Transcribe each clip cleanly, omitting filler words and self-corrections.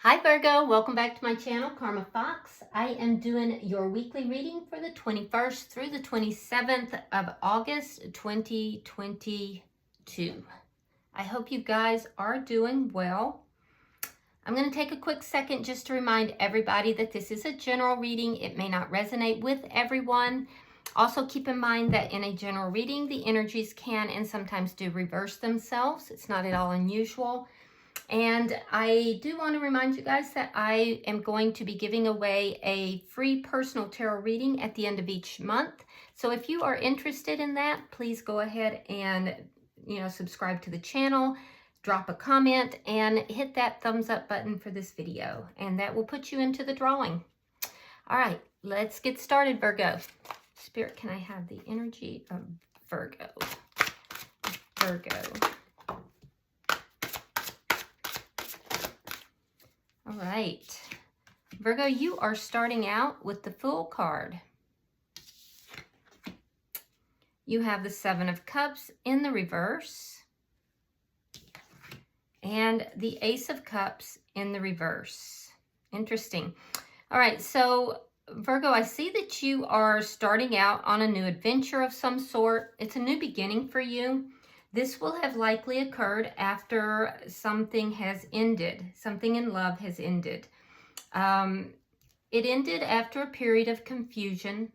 Hi Virgo, welcome back to my channel, Karma Fox. I am doing your weekly reading for the 21st through the 27th of August 2022. I hope you guys are doing well. I'm going to take a quick second just to remind everybody that this is a general reading. It may not resonate with everyone. Also keep in mind that in a general reading, the energies can and sometimes do reverse themselves. It's not at all unusual. And I do want to remind you guys that I am going to be giving away a free personal tarot reading at the end of each month. So if you are interested in that, please go ahead and, subscribe to the channel, drop a comment, and hit that thumbs up button for this video. And that will put you into the drawing. All right, let's get started, Virgo. Spirit, can I have the energy of Virgo? Virgo. All right, Virgo, you are starting out with the Fool card. You have the Seven of Cups in the reverse and the Ace of Cups in the reverse. Interesting. All right, so Virgo, I see that you are starting out on a new adventure of some sort. It's a new beginning for you. This will have likely occurred after something has ended. Something in love has ended. It ended after a period of confusion.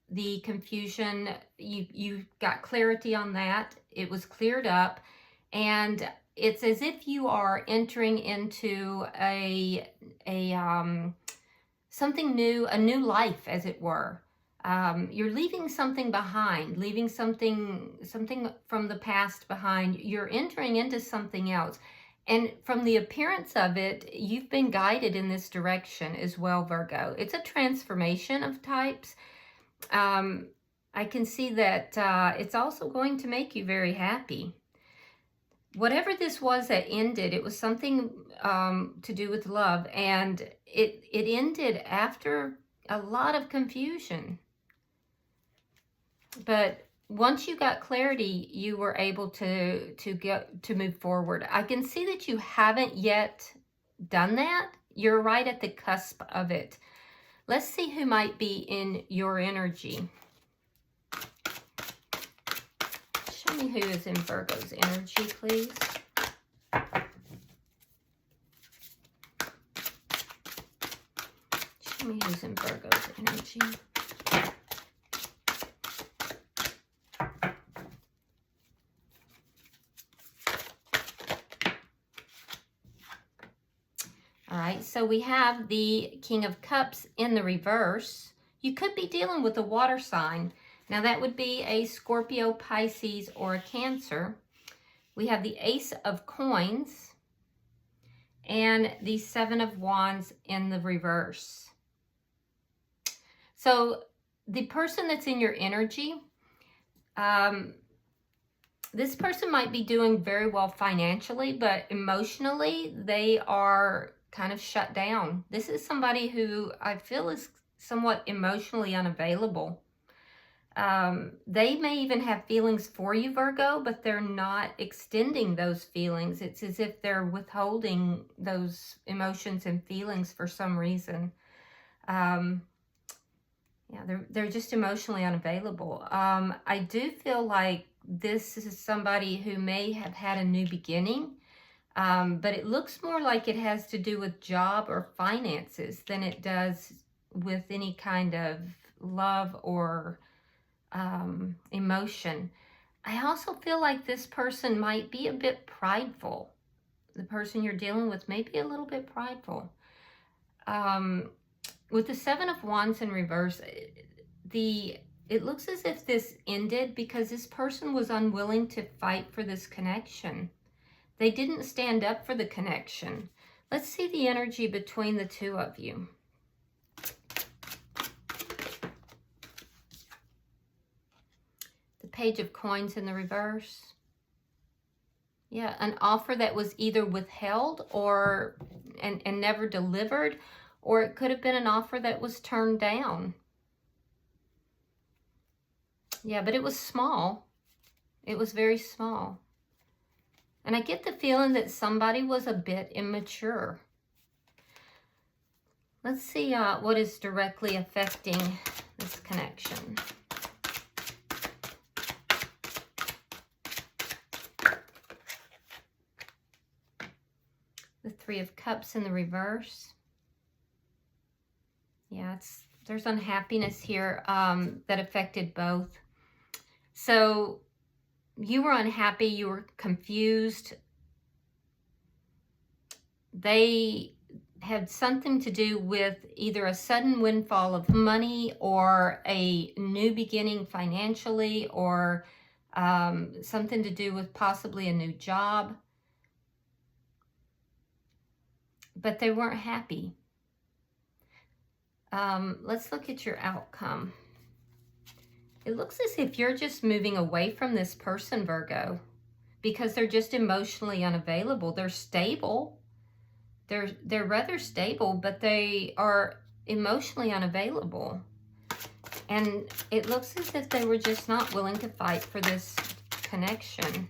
The confusion, you got clarity on that. It was cleared up. And it's as if you are entering into something new, a new life, as it were. You're leaving something behind, leaving something from the past behind. You're entering into something else. And from the appearance of it, you've been guided in this direction as well, Virgo. It's a transformation of types. I can see that it's also going to make you very happy. Whatever this was that ended, it was something to do with love. And it ended after a lot of confusion. But once you got clarity, you were able to move forward. I can see that you haven't yet done that. You're right at the cusp of it. Let's see who might be in your energy. Show me who is in Virgo's energy, please. Show me who's in Virgo's energy. All right, so we have the King of Cups in the reverse. You could be dealing with a water sign. Now that would be a Scorpio, Pisces, or a Cancer. We have the Ace of Coins and the Seven of Wands in the reverse. So the person that's in your energy, this person might be doing very well financially, but emotionally they are kind of shut down. This is somebody who I feel is somewhat emotionally unavailable. They may even have feelings for you, Virgo, but they're not extending those feelings. It's as if they're withholding those emotions and feelings for some reason. Yeah, they're just emotionally unavailable. I do feel like this is somebody who may have had a new beginning. But it looks more like it has to do with job or finances than it does with any kind of love or emotion. I also feel like this person might be a bit prideful. The person you're dealing with may be a little bit prideful. With the Seven of Wands in reverse, it looks as if this ended because this person was unwilling to fight for this connection. They didn't stand up for the connection. Let's see the energy between the two of you. The Page of Coins in the reverse. Yeah, an offer that was either withheld or and never delivered, or it could have been an offer that was turned down. Yeah, but it was small. It was very small. And I get the feeling that somebody was a bit immature. Let's see what is directly affecting this connection. The Three of Cups in the reverse. Yeah, there's unhappiness here that affected both. So you were unhappy, you were confused. They had something to do with either a sudden windfall of money or a new beginning financially, or something to do with possibly a new job. But they weren't happy. Let's look at your outcome. It looks as if you're just moving away from this person, Virgo, because they're just emotionally unavailable. They're stable. They're rather stable, but they are emotionally unavailable. And it looks as if they were just not willing to fight for this connection.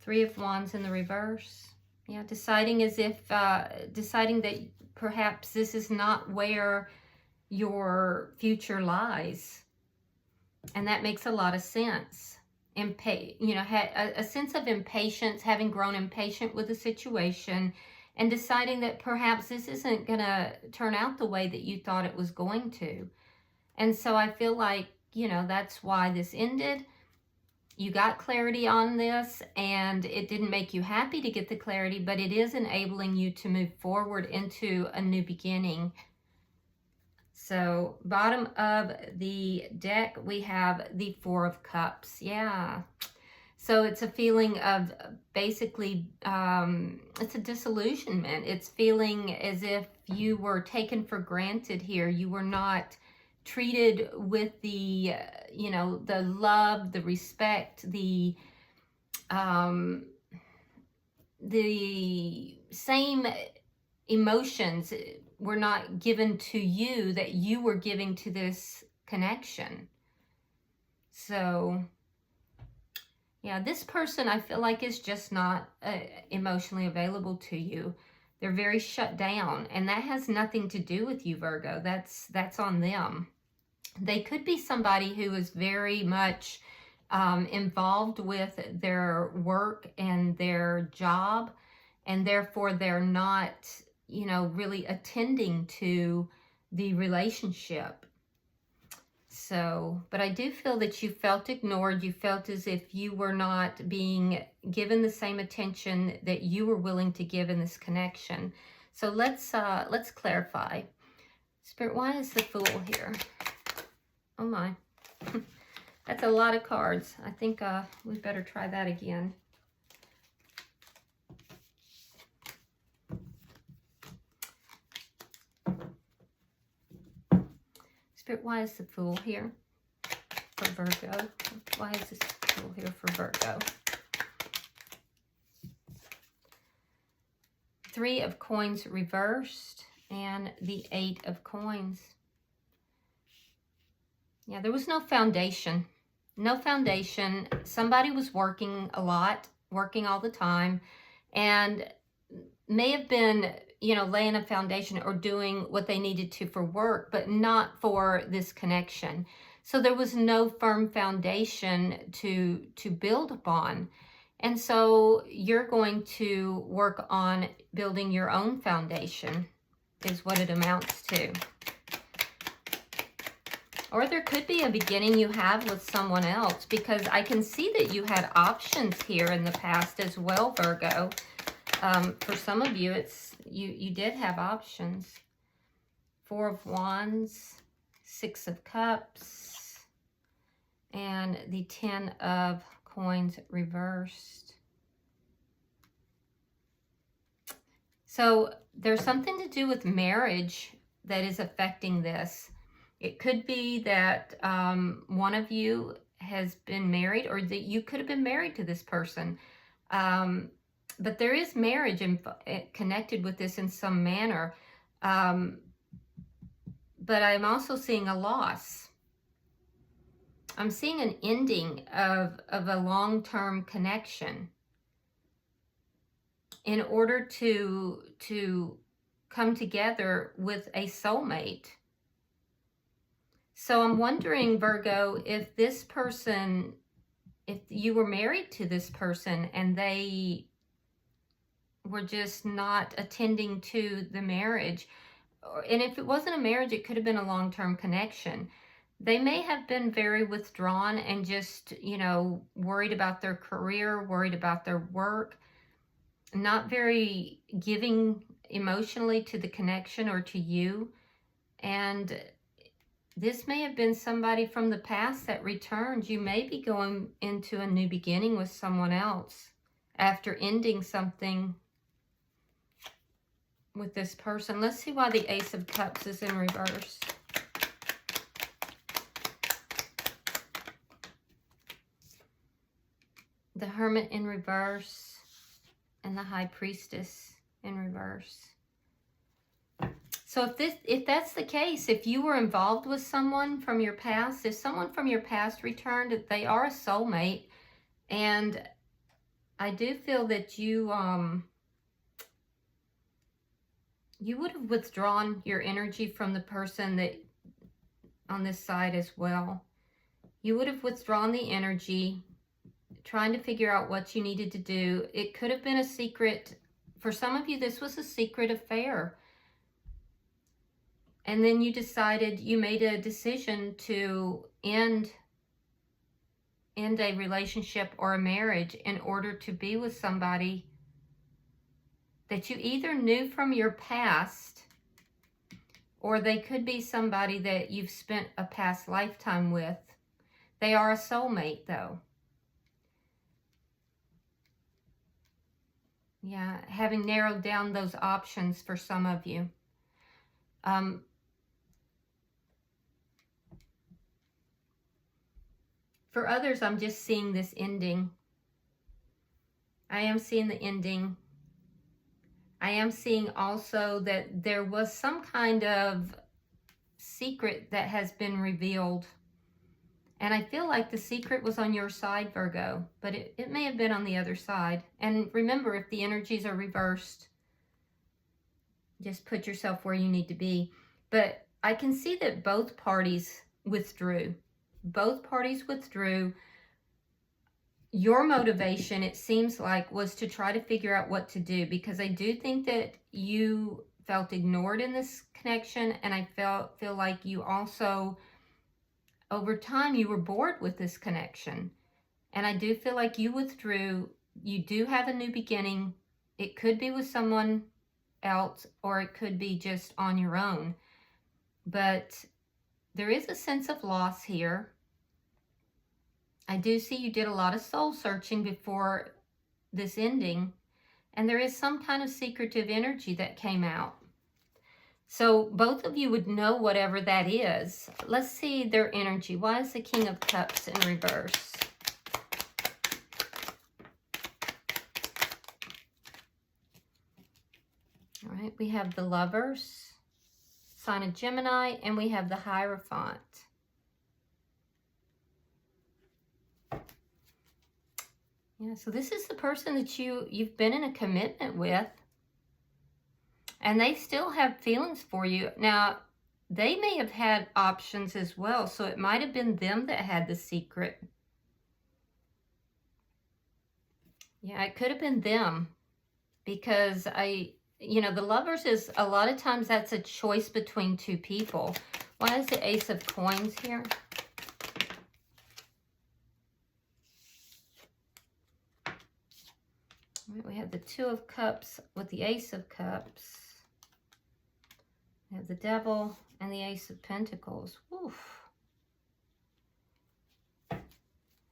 Three of Wands in the reverse. Yeah, deciding as if, deciding that perhaps this is not where your future lies. And that makes a lot of sense. You know, a sense of impatience, having grown impatient with the situation, and deciding that perhaps this isn't going to turn out the way that you thought it was going to. And so I feel like, you know, that's why this ended. You got clarity on this, and it didn't make you happy to get the clarity, but it is enabling you to move forward into a new beginning. So bottom of the deck, we have the Four of Cups. Yeah. So it's a feeling of basically, it's a disillusionment. It's feeling as if you were taken for granted here. You were not treated with the, you know, the love, the respect, the same emotions were not given to you that you were giving to this connection. So, yeah, this person I feel like is just not emotionally available to you. They're very shut down, and that has nothing to do with you, Virgo. That's on them. They could be somebody who is very much involved with their work and their job, and therefore they're not, you know, really attending to the relationship. So, but I do feel that you felt ignored. You felt as if you were not being given the same attention that you were willing to give in this connection. So let's clarify. Spirit, why is the Fool here? Oh my. That's a lot of cards. I think we better try that again. Spirit, why is the Fool here for Virgo? Why is this Fool here for Virgo? Three of Coins reversed and the Eight of Coins. Yeah, there was no foundation. No foundation. Somebody was working a lot, working all the time, and may have been, you know, laying a foundation or doing what they needed to for work, but not for this connection. So there was no firm foundation to build upon. And so you're going to work on building your own foundation, is what it amounts to. Or there could be a beginning you have with someone else, because I can see that you had options here in the past as well, Virgo. For some of you, you did have options. Four of Wands, Six of Cups, and the Ten of Coins reversed. So there's something to do with marriage that is affecting this. It could be that one of you has been married, or that you could have been married to this person. But there is marriage connected with this in some manner. But I'm also seeing a loss. I'm seeing an ending of a long-term connection. In order to come together with a soulmate. So I'm wondering, Virgo, if this person, if you were married to this person and they were just not attending to the marriage, and if it wasn't a marriage, it could have been a long-term connection. They may have been very withdrawn and just, you know, worried about their career, worried about their work, not very giving emotionally to the connection or to you. And this may have been somebody from the past that returned. You may be going into a new beginning with someone else after ending something with this person. Let's see why the Ace of Cups is in reverse. The Hermit in reverse and the High Priestess in reverse. So if that's the case, if you were involved with someone from your past, if someone from your past returned, they are a soulmate. And I do feel that you would have withdrawn your energy from the person that on this side as well. You would have withdrawn the energy, trying to figure out what you needed to do. It could have been a secret. For some of you, this was a secret affair. And then you decided, you made a decision to end a relationship or a marriage in order to be with somebody that you either knew from your past, or they could be somebody that you've spent a past lifetime with. They are a soulmate, though. Yeah, having narrowed down those options for some of you. For others, I'm just seeing this ending. I am seeing the ending. I am seeing also that there was some kind of secret that has been revealed. And I feel like the secret was on your side, Virgo, but it may have been on the other side. And remember, if the energies are reversed, just put yourself where you need to be. But I can see that both parties withdrew. Both parties withdrew. Your motivation, it seems like, was to try to figure out what to do, because I do think that you felt ignored in this connection, and I feel like you also, over time, you were bored with this connection. And I do feel like you withdrew. You do have a new beginning. It could be with someone else, or it could be just on your own. But there is a sense of loss here. I do see you did a lot of soul searching before this ending, and there is some kind of secretive energy that came out. So both of you would know whatever that is. Let's see their energy. Why is the King of Cups in reverse? All right, we have the Lovers, sign of Gemini, and we have the Hierophant. Yeah, so this is the person that you've been in a commitment with, and they still have feelings for you. Now, they may have had options as well, so it might have been them that had the secret. Yeah, it could have been them, because the Lovers is, a lot of times that's a choice between two people. Why is the Ace of Coins here? We have the Two of Cups with the Ace of Cups. We have the Devil and the Ace of Pentacles. Oof.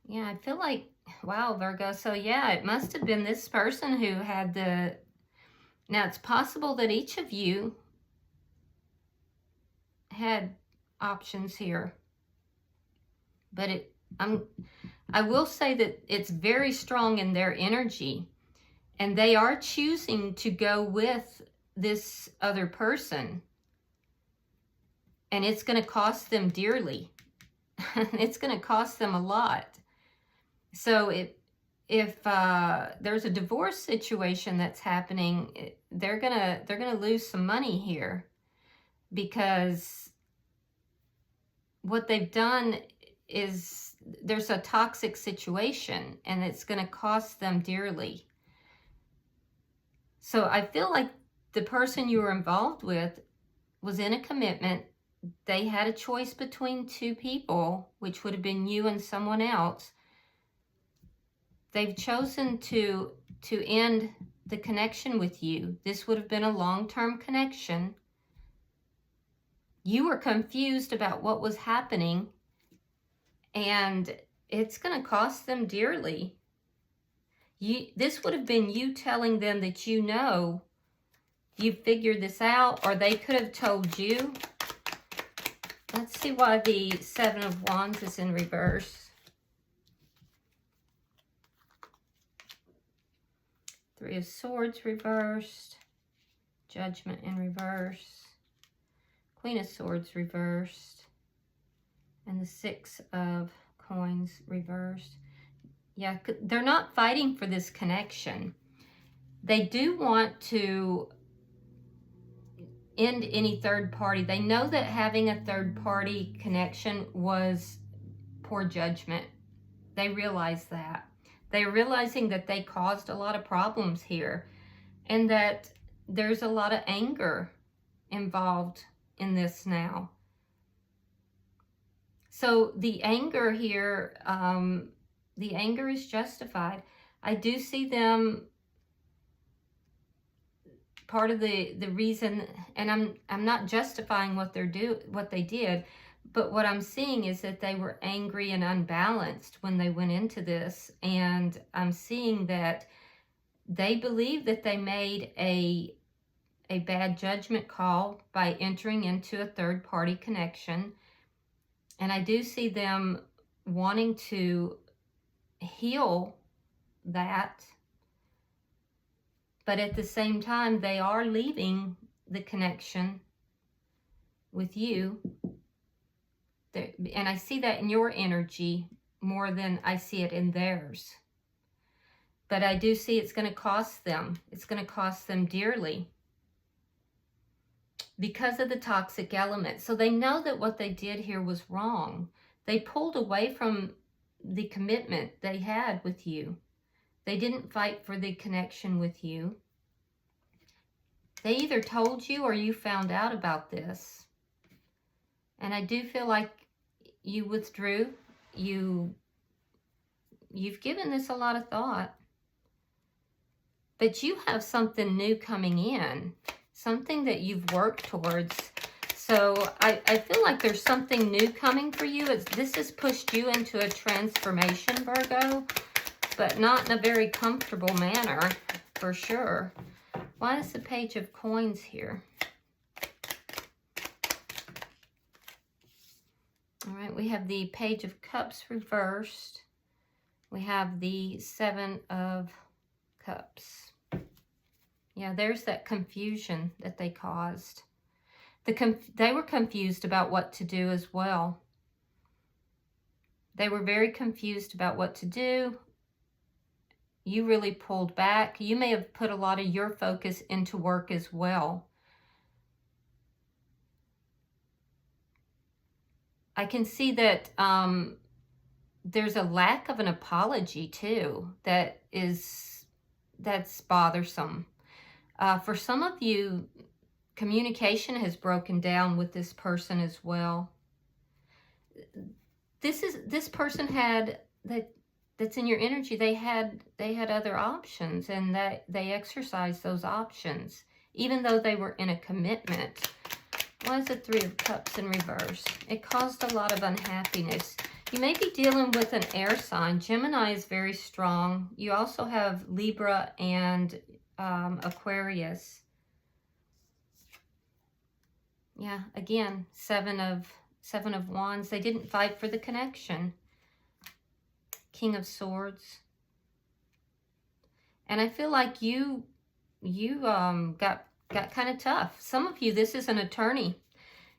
Yeah, I feel like, wow, Virgo. So yeah, it must have been this person who had the... Now, it's possible that each of you had options here. But I will say that it's very strong in their energy. And they are choosing to go with this other person. And it's going to cost them dearly. It's going to cost them a lot. So if there's a divorce situation that's happening, they're gonna lose some money here, because what they've done is there's a toxic situation and it's going to cost them dearly. So I feel like the person you were involved with was in a commitment. They had a choice between two people, which would have been you and someone else. They've chosen to end the connection with you. This would have been a long-term connection. You were confused about what was happening, and it's going to cost them dearly. This would have been you telling them that you figured this out, or they could have told you. Let's see why the Seven of Wands is in reverse. Three of Swords reversed. Judgment in reverse. Queen of Swords reversed. And the Six of Coins reversed. Yeah, they're not fighting for this connection. They do want to end any third party. They know that having a third party connection was poor judgment. They realize that. They're realizing that they caused a lot of problems here, and that there's a lot of anger involved in this now. So the anger here, the anger is justified. I do see them, part of the reason, and I'm not justifying what they did, but what I'm seeing is that they were angry and unbalanced when they went into this, and I'm seeing that they believe that they made a bad judgment call by entering into a third party connection. And I do see them wanting to heal that, but at the same time, they are leaving the connection with you. And I see that in your energy more than I see it in theirs. But I do see it's going to cost them. It's going to cost them dearly because of the toxic element. So they know that what they did here was wrong. They pulled away from the commitment they had with you. They didn't fight for the connection with you. They either told you or you found out about this. And I do feel like you withdrew. You've given this a lot of thought. But you have something new coming in. Something that you've worked towards. So I feel like there's something new coming for you. This has pushed you into a transformation, Virgo. But not in a very comfortable manner, for sure. Why is the Page of Coins here? All right, we have the Page of Cups reversed. We have the Seven of Cups. Yeah, there's that confusion that they caused. They were confused about what to do as well. They were very confused about what to do. You really pulled back. You may have put a lot of your focus into work as well. I can see that there's a lack of an apology too that's bothersome. For some of you, communication has broken down with this person as well. This person had that's in your energy. They had other options, and that they exercised those options, even though they were in a commitment. Why is the Three of Cups in reverse? It caused a lot of unhappiness. You may be dealing with an air sign. Gemini is very strong. You also have Libra and Aquarius. Yeah, again, Seven of Wands. They didn't fight for the connection. King of Swords. And I feel like you got kind of tough. Some of you, this is an attorney.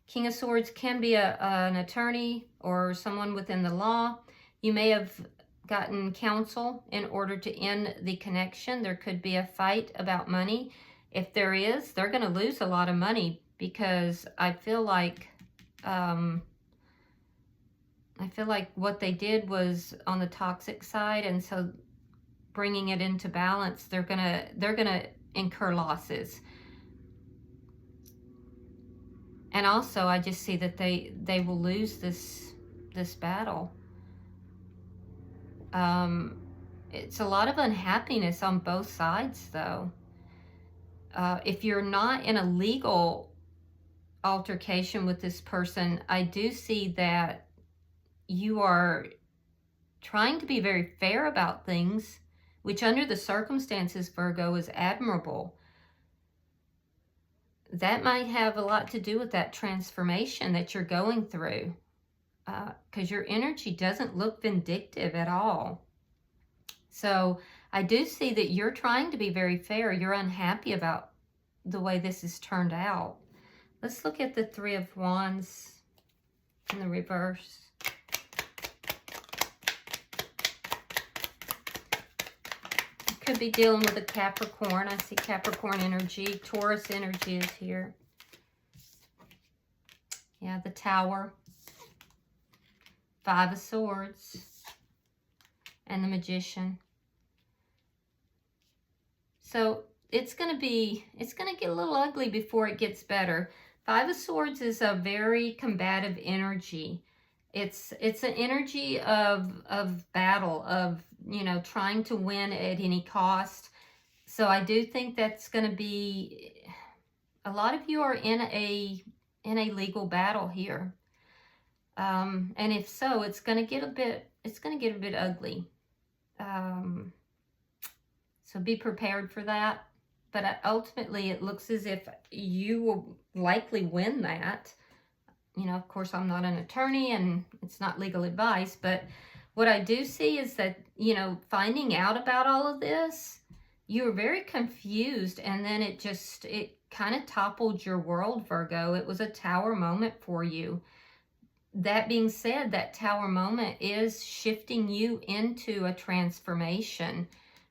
King of Swords can be an attorney or someone within the law. You may have gotten counsel in order to end the connection. There could be a fight about money. If there is, they're going to lose a lot of money, because I feel like what they did was on the toxic side, and so bringing it into balance, they're gonna incur losses. And also, I just see that they will lose this battle. It's a lot of unhappiness on both sides, though. If you're not in a legal altercation with this person, I do see that you are trying to be very fair about things, which under the circumstances, Virgo, is admirable. That might have a lot to do with that transformation that you're going through, because your energy doesn't look vindictive at all. So I do see that you're trying to be very fair. You're unhappy about the way this has turned out. Let's look at the Three of Wands in the reverse. Could be dealing with a Capricorn. I see Capricorn energy. Taurus energy is here. Yeah, the Tower. Five of Swords. And the Magician. So it's going to get a little ugly before it gets better. Five of Swords is a very combative energy. It's an energy of battle, of, you know, trying to win at any cost. So I do think that's going to be, a lot of you are in a legal battle here. And if so, it's going to get a bit ugly. So be prepared for that. But ultimately, it looks as if you will likely win that. You know, of course, I'm not an attorney and it's not legal advice, but what I do see is that, you know, finding out about all of this, you were very confused, and then it kind of toppled your world, Virgo. It was a Tower moment for you. That being said, that Tower moment is shifting you into a transformation,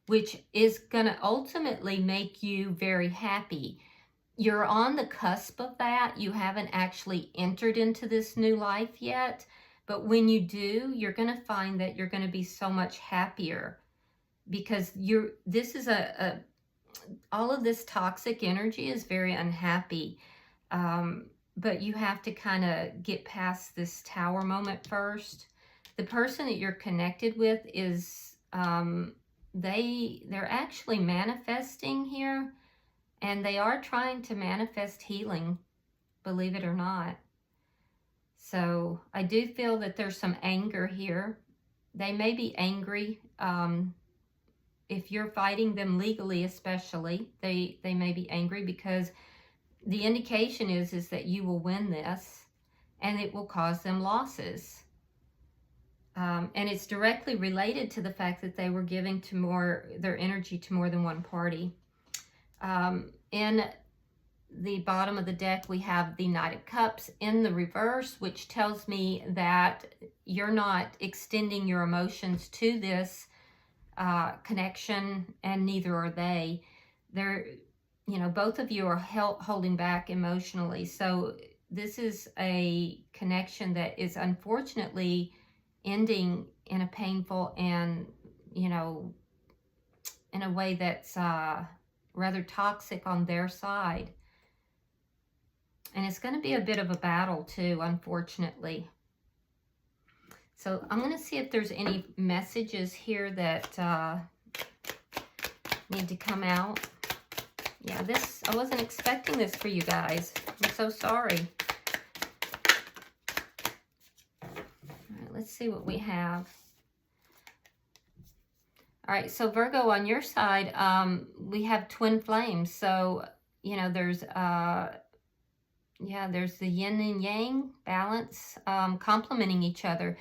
which is going to ultimately make you very happy. You're on the cusp of that. You haven't actually entered into this new life yet. But when you do, you're going to find that you're going to be so much happier, because all of this toxic energy is very unhappy. But you have to kind of get past this Tower moment first. The person that you're connected with is, they're actually manifesting here. And they are trying to manifest healing, believe it or not. So I do feel that there's some anger here. They may be angry. If you're fighting them legally especially, they may be angry, because the indication is that you will win this and it will cause them losses. And it's directly related to the fact that they were giving their energy to more than one party. In the bottom of the deck, we have the Knight of Cups in the reverse, which tells me that you're not extending your emotions to this connection, and neither are they. They're, you know, both of you are holding back emotionally. So this is a connection that is unfortunately ending in a painful and, you know, in a way that's rather toxic on their side. And it's going to be a bit of a battle too, unfortunately. So I'm going to see if there's any messages here that need to come out. Yeah, I wasn't expecting this for you guys. I'm so sorry. All right, let's see what we have. All right, so Virgo, on your side, we have twin flames. So, you know, there's the yin and yang balance, complementing each other.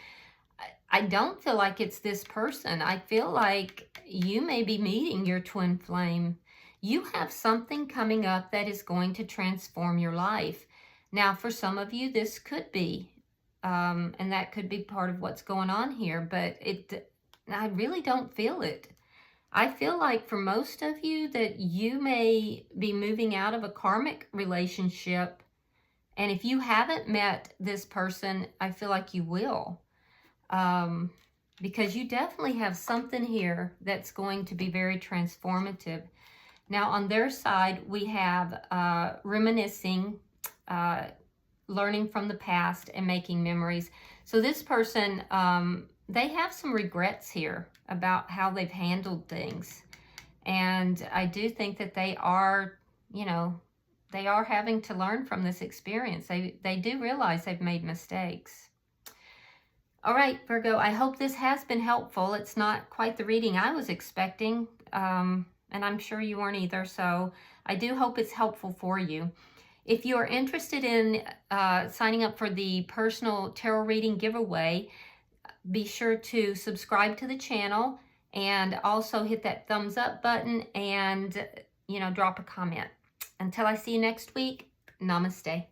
I don't feel like it's this person. I feel like you may be meeting your twin flame. You have something coming up that is going to transform your life. Now, for some of you, this could be, and that could be part of what's going on here, but I really don't feel it. I feel like for most of you that you may be moving out of a karmic relationship. And if you haven't met this person, I feel like you will. Because you definitely have something here that's going to be very transformative. Now, on their side, we have reminiscing, learning from the past and making memories. So this person, they have some regrets here about how they've handled things. And I do think that they are, you know, they are having to learn from this experience. They do realize they've made mistakes. All right, Virgo, I hope this has been helpful. It's not quite the reading I was expecting, and I'm sure you weren't either, so I do hope it's helpful for you. If you are interested in signing up for the personal tarot reading giveaway, be sure to subscribe to the channel and also hit that thumbs up button and, drop a comment. Until I see you next week, namaste.